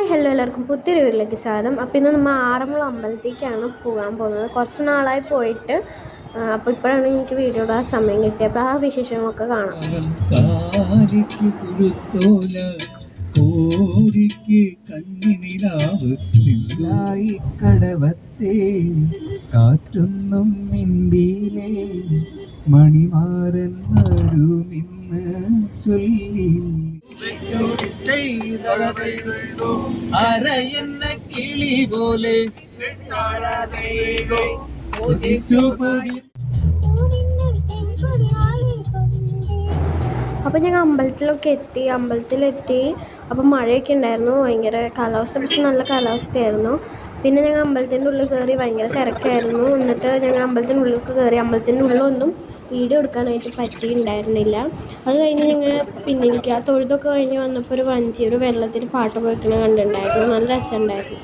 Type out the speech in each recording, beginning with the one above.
Hi hello എല്ലാവർക്കും പുതിയൊരു വീട്ടിലേക്ക് സ്വാഗതം. അപ്പോൾ ഇന്ന് നമ്മൾ ആറന്മുള അമ്പലത്തേക്കാണ് പോകാൻ പോകുന്നത്. കുറച്ച് നാളായി പോയിട്ട്, അപ്പോൾ ഇപ്പോഴാണ് എനിക്ക് വീഡിയോ ഇടാൻ സമയം കിട്ടിയത്. അപ്പോൾ ആ വിശേഷങ്ങളൊക്കെ കാണാം. കാറ്റൊന്നും മിണ്ടിയിലേ മണിമാരൻ വരുമിന്ന് ചൊല്ലി അരയെന്ന കിളി പോലെ അപ്പോൾ ഞങ്ങൾ അമ്പലത്തിലെത്തി. അപ്പോൾ മഴയൊക്കെ ഉണ്ടായിരുന്നു, ഭയങ്കര കാലാവസ്ഥ, പക്ഷെ നല്ല കാലാവസ്ഥയായിരുന്നു. പിന്നെ ഞങ്ങൾ അമ്പലത്തിൻ്റെ ഉള്ളിൽ കയറി, ഭയങ്കര തിരക്കായിരുന്നു. എന്നിട്ട് ഞങ്ങൾ അമ്പലത്തിൻ്റെ ഉള്ളിലേക്ക് കയറി. അമ്പലത്തിൻ്റെ ഉള്ളിലൊന്നും വീഡിയോ എടുക്കാനായിട്ട് പറ്റിയിട്ടുണ്ടായിരുന്നില്ല. അത് കഴിഞ്ഞ് ഞങ്ങൾ പിന്നിലേക്ക് തൊഴുതൊക്കെ കഴിഞ്ഞ് വന്നപ്പോൾ ഒരു വഞ്ചി, ഒരു വെള്ളത്തിൽ പാട്ട് പോയിക്കണ കണ്ടിട്ടുണ്ടായിരുന്നു. നല്ല രസമുണ്ടായിരുന്നു.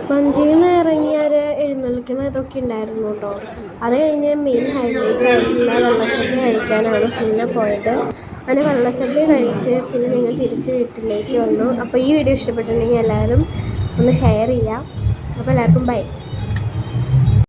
വഞ്ചിയിൽ നിന്ന് ഇറങ്ങിയാൽ എഴുന്നള്ളിക്കുന്ന ഇതൊക്കെ ഉണ്ടായിരുന്നു കേട്ടോ. അത് കഴിഞ്ഞ് മെയിൻ ഹൈലൈറ്റ് ആയിട്ടുള്ള വെള്ളസദ്യ കഴിക്കാനാണ് പിന്നെ പോയത്. അങ്ങനെ വെള്ളസദ്യ കഴിച്ച് പിന്നെ ഞങ്ങൾ തിരിച്ച് വീട്ടിലേക്ക് വന്നു. അപ്പോൾ ഈ വീഡിയോ ഇഷ്ടപ്പെട്ടിട്ടുണ്ടെങ്കിൽ എല്ലാവരും ഒന്ന് ഷെയർ ചെയ്യുക. അപ്പോൾ എല്ലാവർക്കും ബൈ.